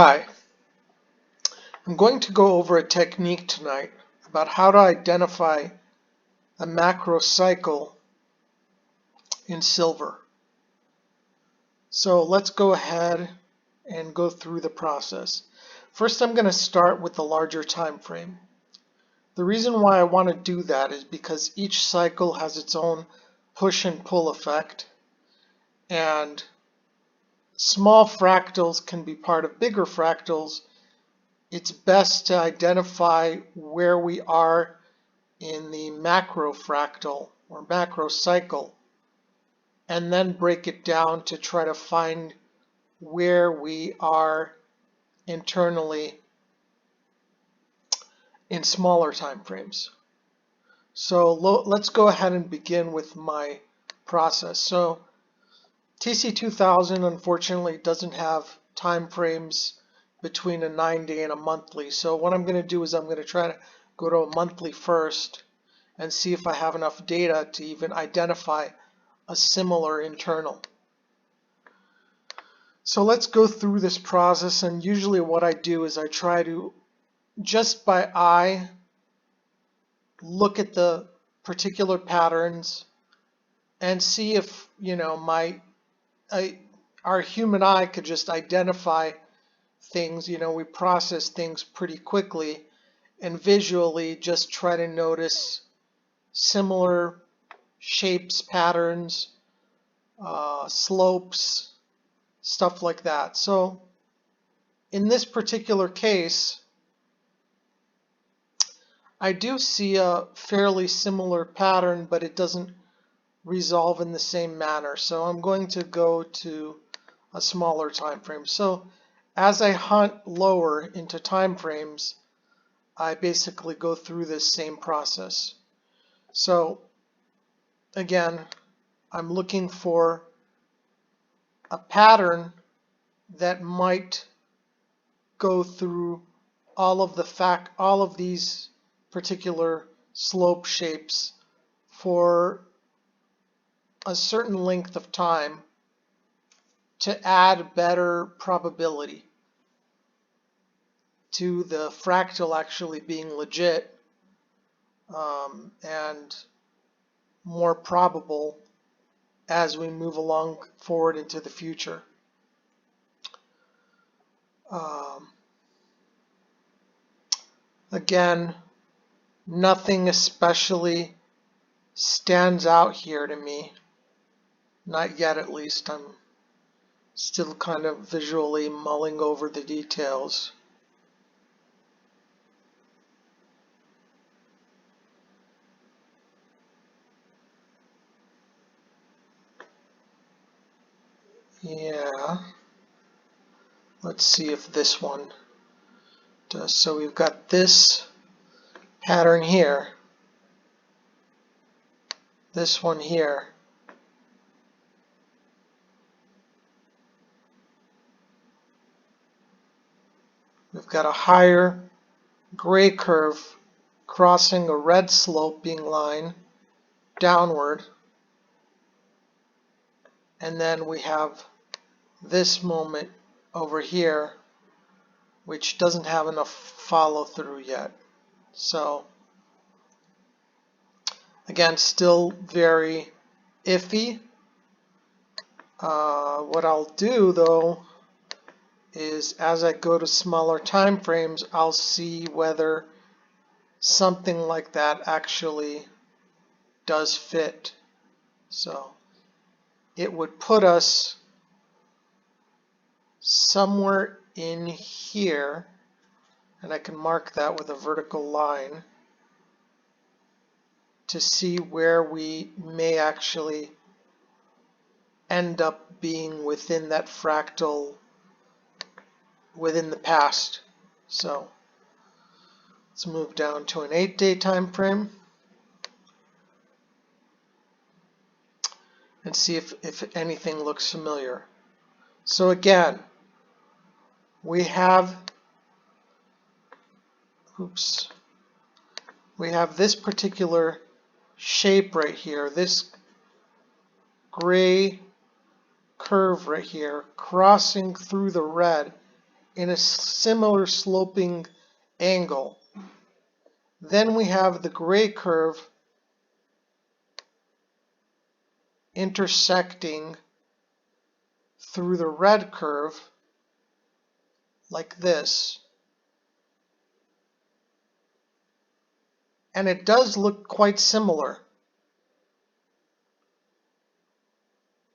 Hi, I'm going to go over a technique tonight about how to identify a macro cycle in silver. So let's go ahead and go through the process. First, I'm going to start with the larger time frame. The reason why I want to do that is because each cycle has its own push and pull effect, and small fractals can be part of bigger fractals. It's best to identify where we are in the macro fractal or macro cycle and then break it down to try to find where we are internally in smaller time frames. So let's go ahead and begin with my process. So TC2000 unfortunately doesn't have time frames between a 9-day and a monthly. So what I'm going to do is I'm going to try to go to a monthly first and see if I have enough data to even identify a similar internal. So let's go through this process, and usually what I do is I try to, just by eye, look at the particular patterns and see if, our human eye could just identify things. We process things pretty quickly, and visually just try to notice similar shapes, patterns, slopes, stuff like that. So in this particular case, I do see a fairly similar pattern, but it doesn't resolve in the same manner. So I'm going to go to a smaller time frame. So as I hunt lower into time frames, I basically go through this same process. So again, I'm looking for a pattern that might go through all of these particular slope shapes for a certain length of time to add better probability to the fractal actually being legit, and more probable as we move along forward into the future. Again, nothing especially stands out here to me. Not yet, at least. I'm still kind of visually mulling over the details. Yeah. Let's see if this one does. So we've got this pattern here, this one here. We've got a higher gray curve crossing a red sloping line downward. And then we have this moment over here, which doesn't have enough follow through yet. So again, still very iffy. What I'll do though is as I go to smaller time frames, I'll see whether something like that actually does fit. So it would put us somewhere in here, and I can mark that with a vertical line to see where we may actually end up being within that fractal within the past. So let's move down to an 8-day time frame and see if anything looks familiar. So again, we have this particular shape right here, this gray curve right here crossing through the red. in a similar sloping angle. Then we have the gray curve intersecting through the red curve like this. And it does look quite similar,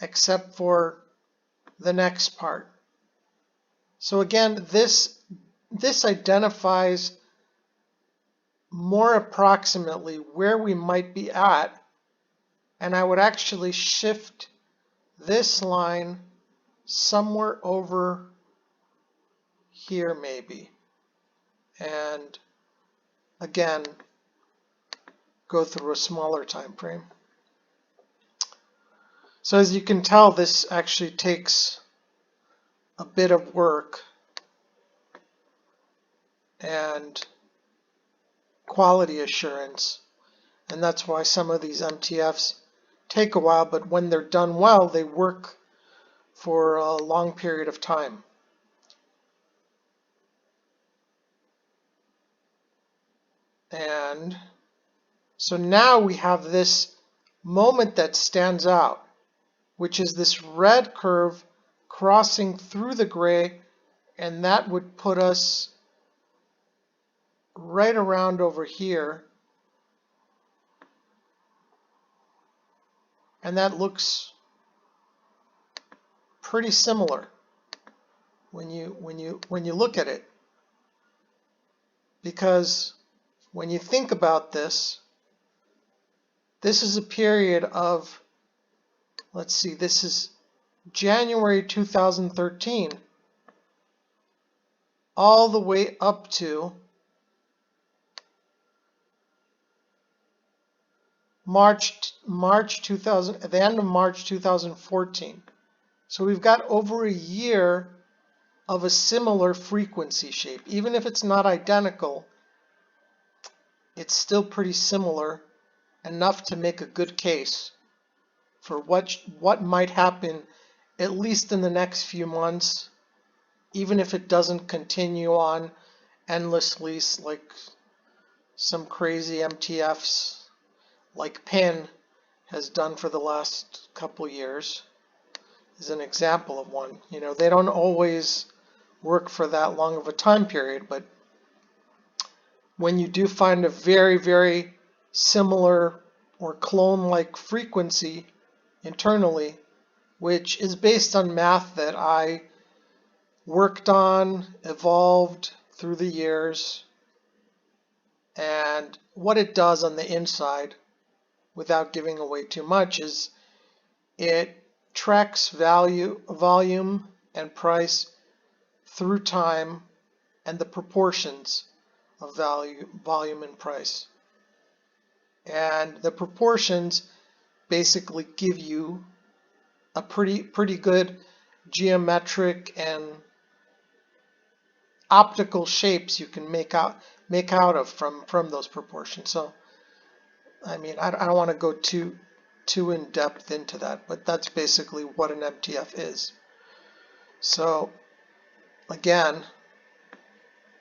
except for the next part. So again, this identifies more approximately where we might be at, and I would actually shift this line somewhere over here maybe, and again go through a smaller time frame. So as you can tell, this actually takes a bit of work and quality assurance, and that's why some of these MTFs take a while, but when they're done well, they work for a long period of time. And so now we have this moment that stands out, which is this red curve crossing through the gray, and that would put us right around over here. And that looks pretty similar when you look at it. Because when you think about this, this is a period of, let's see, this is January 2013 all the way up to March 2000, at the end of March 2014. So we've got over a year of a similar frequency shape. Even if it's not identical, it's still pretty similar, enough to make a good case for what might happen at least in the next few months, even if it doesn't continue on endlessly like some crazy MTFs like PIN has done for the last couple years, is an example of one. You know, they don't always work for that long of a time period, but when you do find a very, very similar or clone-like frequency internally, which is based on math that I worked on, evolved through the years, and what it does on the inside, without giving away too much, is it tracks volume and price through time and the proportions of volume and price. And the proportions basically give you a pretty good geometric and optical shapes you can make out of from those proportions. So I mean, I don't want to go too in depth into that, but that's basically what an MTF is. So again,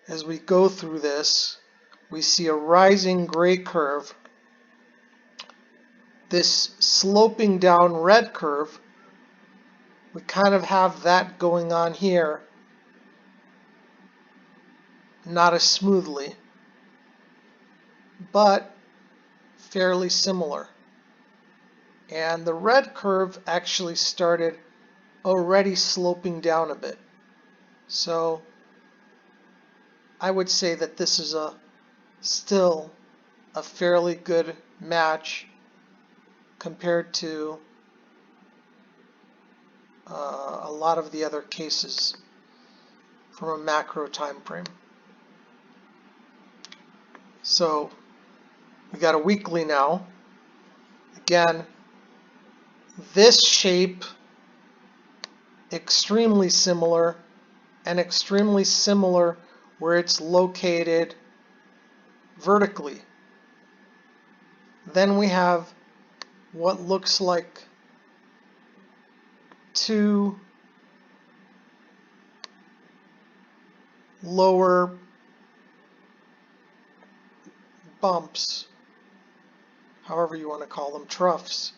as we go through this, we see a rising gray curve, this sloping down red curve. We kind of have that going on here, not as smoothly, but fairly similar. And the red curve actually started already sloping down a bit. So I would say that this is still a fairly good match compared to a lot of the other cases from a macro time frame. So we got a weekly now. Again, this shape extremely similar, and extremely similar where it's located vertically. Then we have what looks like two lower bumps, however you want to call them, troughs,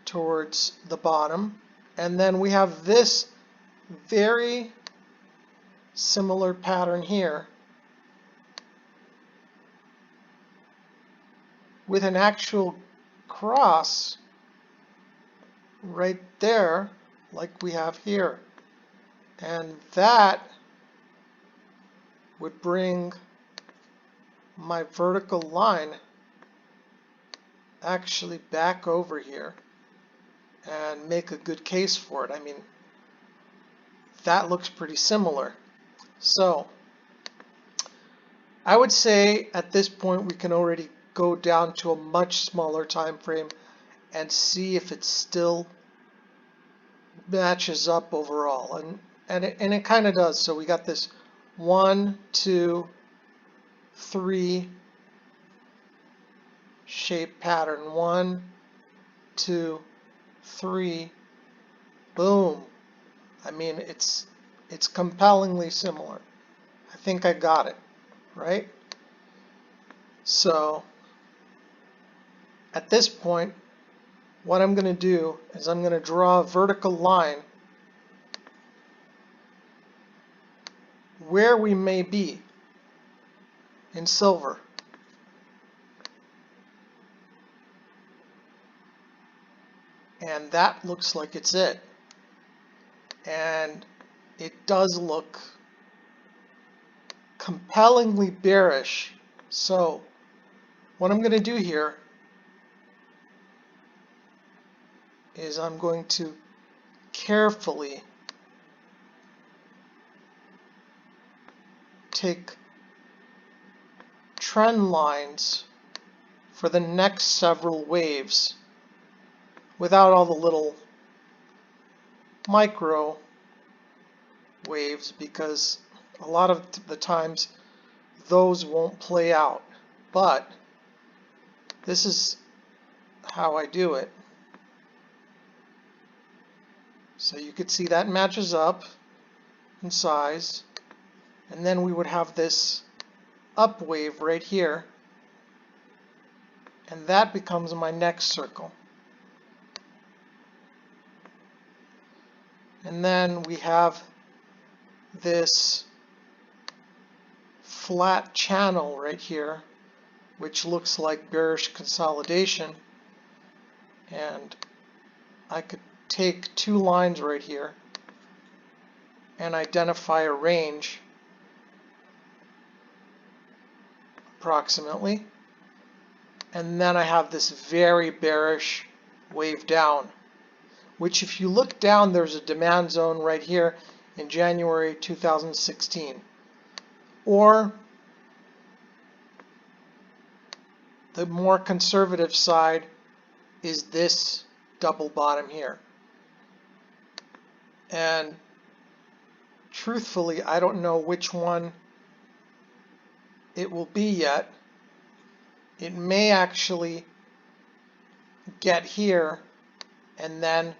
towards the bottom. And then we have this very similar pattern here with an actual cross right there like we have here. And that would bring my vertical line actually back over here and make a good case for it. I mean, that looks pretty similar. So I would say at this point we can already go down to a much smaller time frame and see if it still matches up overall. And it kind of does. So we got this 1, 2, 3 shape pattern. 1, 2, 3, boom. I mean, it's compellingly similar. I think I got it, right? So at this point, what I'm going to do is I'm going to draw a vertical line where we may be in silver. And that looks like it's it. And it does look compellingly bearish. So what I'm going to do here is I'm going to carefully take trend lines for the next several waves without all the little micro waves, because a lot of the times those won't play out. But this is how I do it. So you could see that matches up in size, and then we would have this up wave right here, and that becomes my next circle. And then we have this flat channel right here, which looks like bearish consolidation. And I could take 2 lines right here and identify a range approximately. And then I have this very bearish wave down, which if you look down, there's a demand zone right here in January 2016. Or the more conservative side is this double bottom here. And truthfully, I don't know which one it will be yet. It may actually get here and then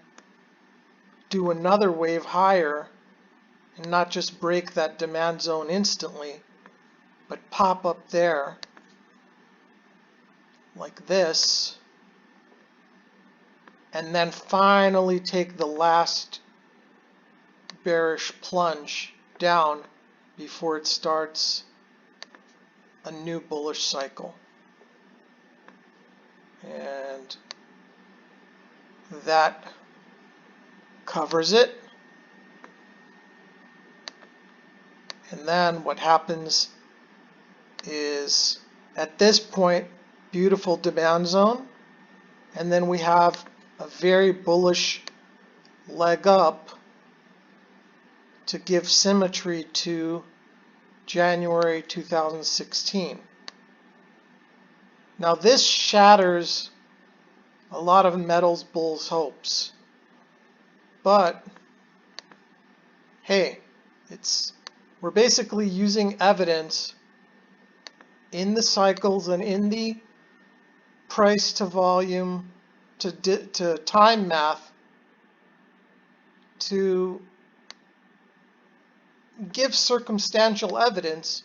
do another wave higher and not just break that demand zone instantly, but pop up there like this, and then finally take the last bearish plunge down before it starts a new bullish cycle. And that covers it. And then what happens is, at this point, beautiful demand zone, and then we have a very bullish leg up to give symmetry to January 2016. Now this shatters a lot of metals bulls' hopes, but hey, we're basically using evidence in the cycles and in the price to volume to time math to give circumstantial evidence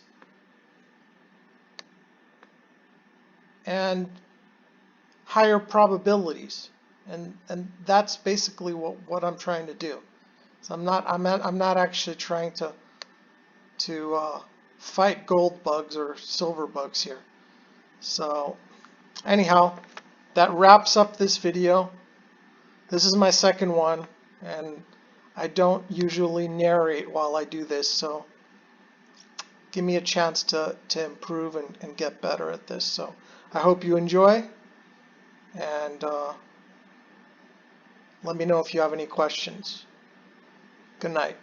and higher probabilities. And that's basically what I'm trying to do. So I'm not actually trying to fight gold bugs or silver bugs here. So anyhow, that wraps up this video. This is my second one, and I don't usually narrate while I do this, so give me a chance to improve and get better at this. So I hope you enjoy, and let me know if you have any questions. Good night.